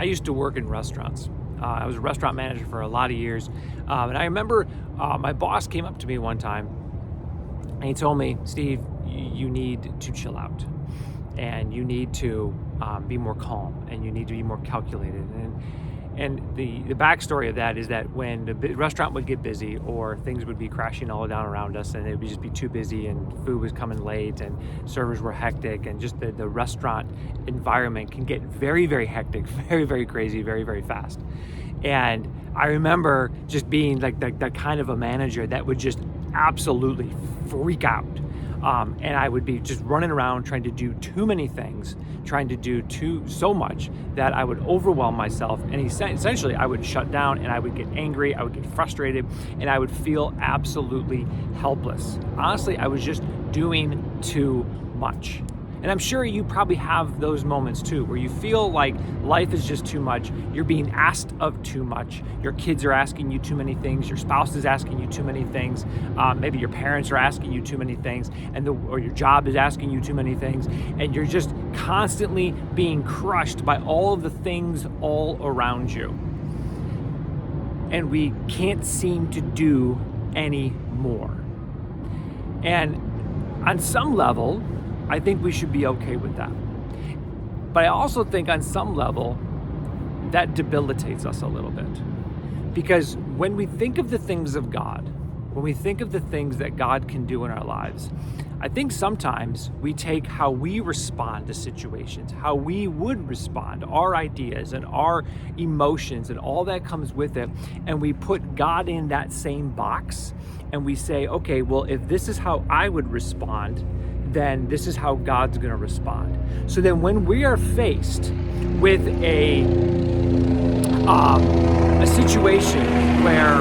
I used to work in restaurants. I was a restaurant manager for a lot of years. And I remember my boss came up to me one time and he told me, Steve, you need to chill out and you need to be more calm and you need to be more calculated. And the backstory of that is that when the restaurant would get busy or things would be crashing all down around us and it would just be too busy and food was coming late and servers were hectic and just the restaurant environment can get very, very hectic, very, very crazy, very, very fast. And I remember just being like that kind of a manager that would just absolutely freak out. And I would be just running around trying to do too many things, trying to do so much that I would overwhelm myself. And essentially I would shut down and I would get angry, I would get frustrated, and I would feel absolutely helpless. Honestly, I was just doing too much. And I'm sure you probably have those moments too, where you feel like life is just too much. You're being asked of too much. Your kids are asking you too many things. Your spouse is asking you too many things. Maybe your parents are asking you too many things, or your job is asking you too many things. And you're just constantly being crushed by all of the things all around you. And we can't seem to do any more. And on some level, I think we should be okay with that. But I also think on some level, that debilitates us a little bit. Because when we think of the things of God, when we think of the things that God can do in our lives, I think sometimes we take how we respond to situations, how we would respond, our ideas and our emotions and all that comes with it, and we put God in that same box and we say, okay, well, if this is how I would respond, then this is how God's going to respond. So then when we are faced with a situation where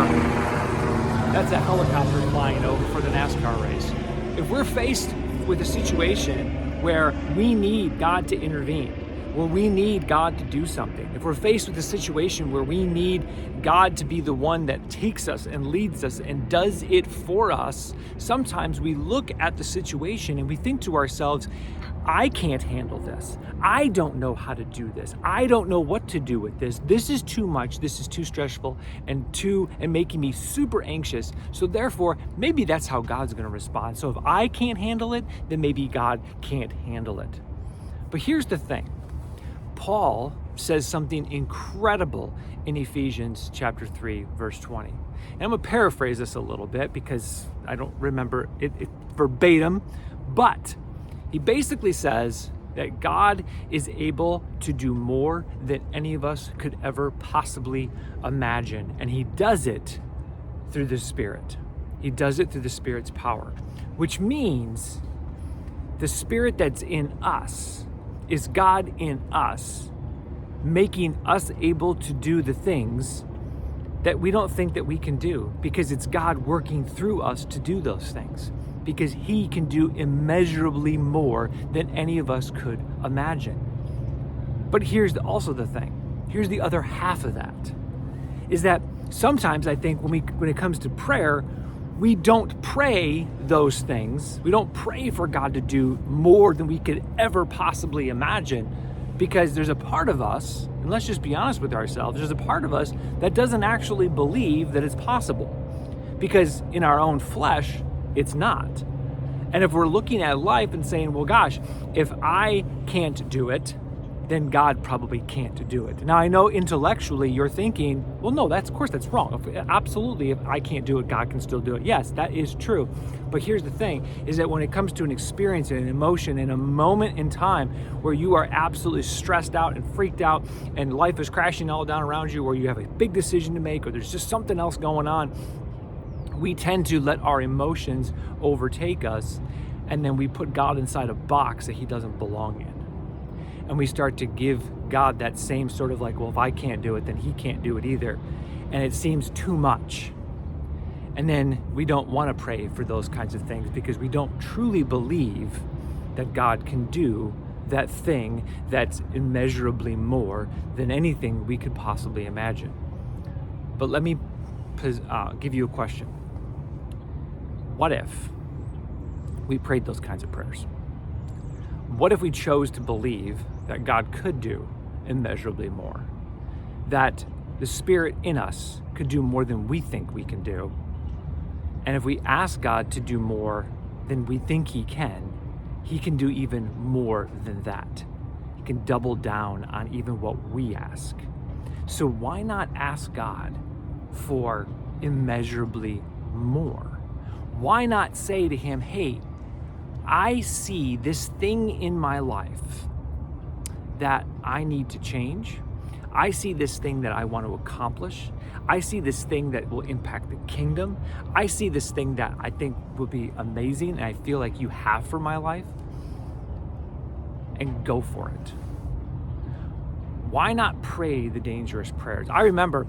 that's a helicopter flying over for the NASCAR race. If we're faced with a situation where we need God to intervene, where we need God to do something, if we're faced with a situation where we need God to be the one that takes us and leads us and does it for us, sometimes we look at the situation and we think to ourselves, I can't handle this. I don't know how to do this. I don't know what to do with this. This is too much. This is too stressful and making me super anxious. So therefore, maybe that's how God's going to respond. So if I can't handle it, then maybe God can't handle it. But here's the thing. Paul says something incredible in Ephesians chapter 3, verse 20. And I'm going to paraphrase this a little bit because I don't remember it verbatim, but he basically says that God is able to do more than any of us could ever possibly imagine. And he does it through the Spirit. He does it through the Spirit's power, which means the Spirit that's in us is God in us, making us able to do the things that we don't think that we can do, because it's God working through us to do those things, because he can do immeasurably more than any of us could imagine. But here's also the thing. Here's the other half of that, is that sometimes I think when it comes to prayer, we don't pray those things. We don't pray for God to do more than we could ever possibly imagine, because there's a part of us, and let's just be honest with ourselves, there's a part of us that doesn't actually believe that it's possible, because in our own flesh, it's not. And if we're looking at life and saying, well, gosh, if I can't do it, then God probably can't do it. Now, I know intellectually you're thinking, well, no, of course that's wrong. Absolutely, if I can't do it, God can still do it. Yes, that is true. But here's the thing, is that when it comes to an experience and an emotion and a moment in time where you are absolutely stressed out and freaked out and life is crashing all down around you, or you have a big decision to make, or there's just something else going on, we tend to let our emotions overtake us, and then we put God inside a box that he doesn't belong in. And we start to give God that same sort of like, well, if I can't do it, then he can't do it either. And it seems too much. And then we don't want to pray for those kinds of things because we don't truly believe that God can do that thing that's immeasurably more than anything we could possibly imagine. But let me give you a question. What if we prayed those kinds of prayers? What if we chose to believe that God could do immeasurably more? that the Spirit in us could do more than we think we can do. And if we ask God to do more than we think He can do even more than that. He can double down on even what we ask. So why not ask God for immeasurably more? Why not say to Him, hey, I see this thing in my life that I need to change. I see this thing that I want to accomplish. I see this thing that will impact the kingdom. I see this thing that I think will be amazing and I feel like you have for my life. And go for it. Why not pray the dangerous prayers? I remember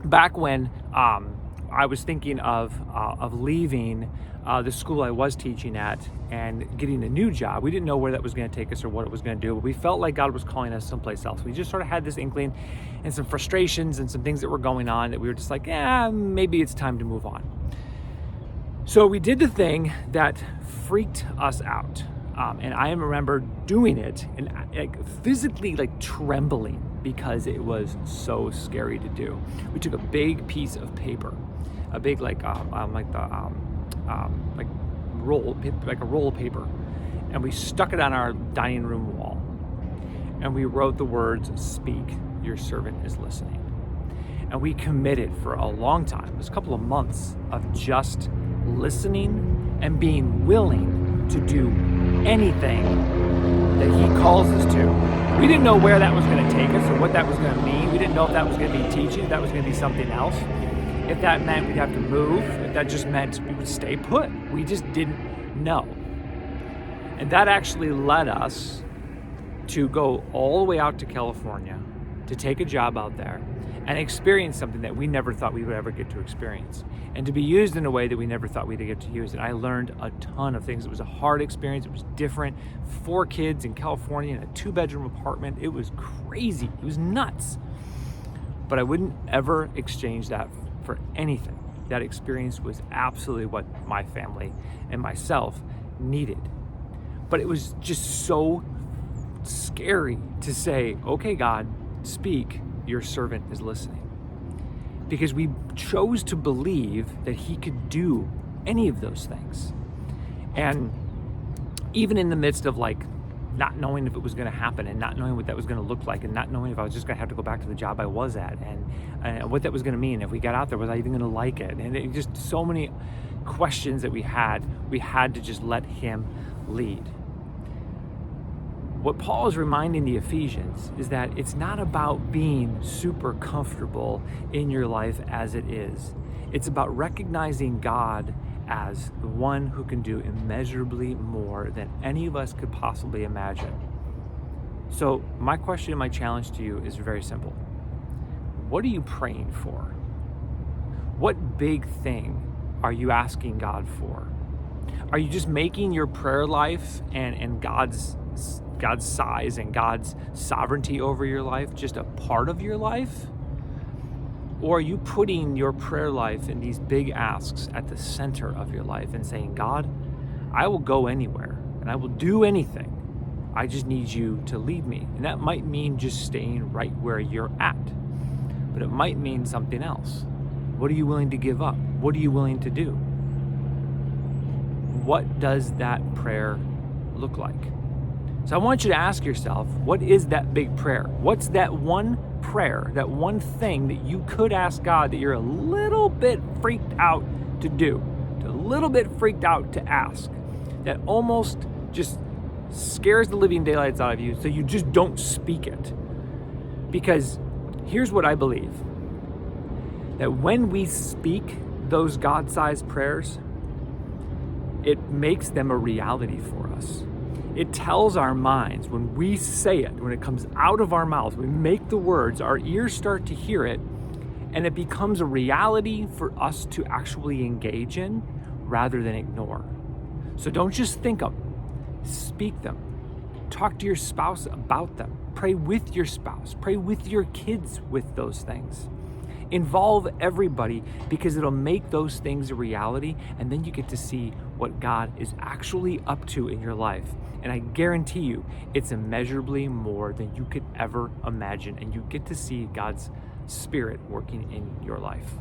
back when I was thinking of leaving the school I was teaching at and getting a new job. We didn't know where that was going to take us or what it was going to do, but we felt like God was calling us someplace else. We just sort of had this inkling and some frustrations and some things that were going on that we were just like, maybe it's time to move on. So we did the thing that freaked us out. And I remember doing it and physically trembling because it was so scary to do. We took a big piece of paper, a big roll of paper, and we stuck it on our dining room wall. And we wrote the words, "Speak, your servant is listening." And we committed for a long time. It was a couple of months of just listening and being willing to do anything that He calls us to. We didn't know where that was going to take us or what that was going to mean. We didn't know if that was going to be teaching, if that was going to be something else. If that meant we'd have to move, if that just meant we would stay put. We just didn't know. And that actually led us to go all the way out to California to take a job out there and experience something that we never thought we would ever get to experience, and to be used in a way that we never thought we'd get to use it. I learned a ton of things. It was a hard experience. It was different. 4 kids in California in a 2-bedroom apartment. It was crazy. It was nuts. But I wouldn't ever exchange that for anything. That experience was absolutely what my family and myself needed. But it was just so scary to say, okay, God, speak, your servant is listening. Because we chose to believe that He could do any of those things. And even in the midst of not knowing if it was going to happen and not knowing what that was going to look like and not knowing if I was just going to have to go back to the job I was at and what that was going to mean. If we got out there, was I even going to like it? And it just so many questions that we had to just let Him lead. What Paul is reminding the Ephesians is that it's not about being super comfortable in your life as it is. It's about recognizing God as the one who can do immeasurably more than any of us could possibly imagine. So my question and my challenge to you is very simple. What are you praying for? What big thing are you asking God for? Are you just making your prayer life and God's size and God's sovereignty over your life just a part of your life? Or are you putting your prayer life and these big asks at the center of your life and saying, God, I will go anywhere and I will do anything. I just need you to lead me. And that might mean just staying right where you're at, but it might mean something else. What are you willing to give up? What are you willing to do? What does that prayer look like? So I want you to ask yourself, what is that big prayer? What's that one prayer, that one thing that you could ask God that you're a little bit freaked out to do, a little bit freaked out to ask, that almost just scares the living daylights out of you so you just don't speak it? Because here's what I believe, that when we speak those God-sized prayers, it makes them a reality for us. It tells our minds, when we say it, when it comes out of our mouths, we make the words, our ears start to hear it, and it becomes a reality for us to actually engage in rather than ignore. So don't just think them, speak them. Talk to your spouse about them. Pray with your spouse. Pray with your kids with those things. Involve everybody, because it'll make those things a reality, and then you get to see what God is actually up to in your life. And I guarantee you, it's immeasurably more than you could ever imagine, and you get to see God's Spirit working in your life.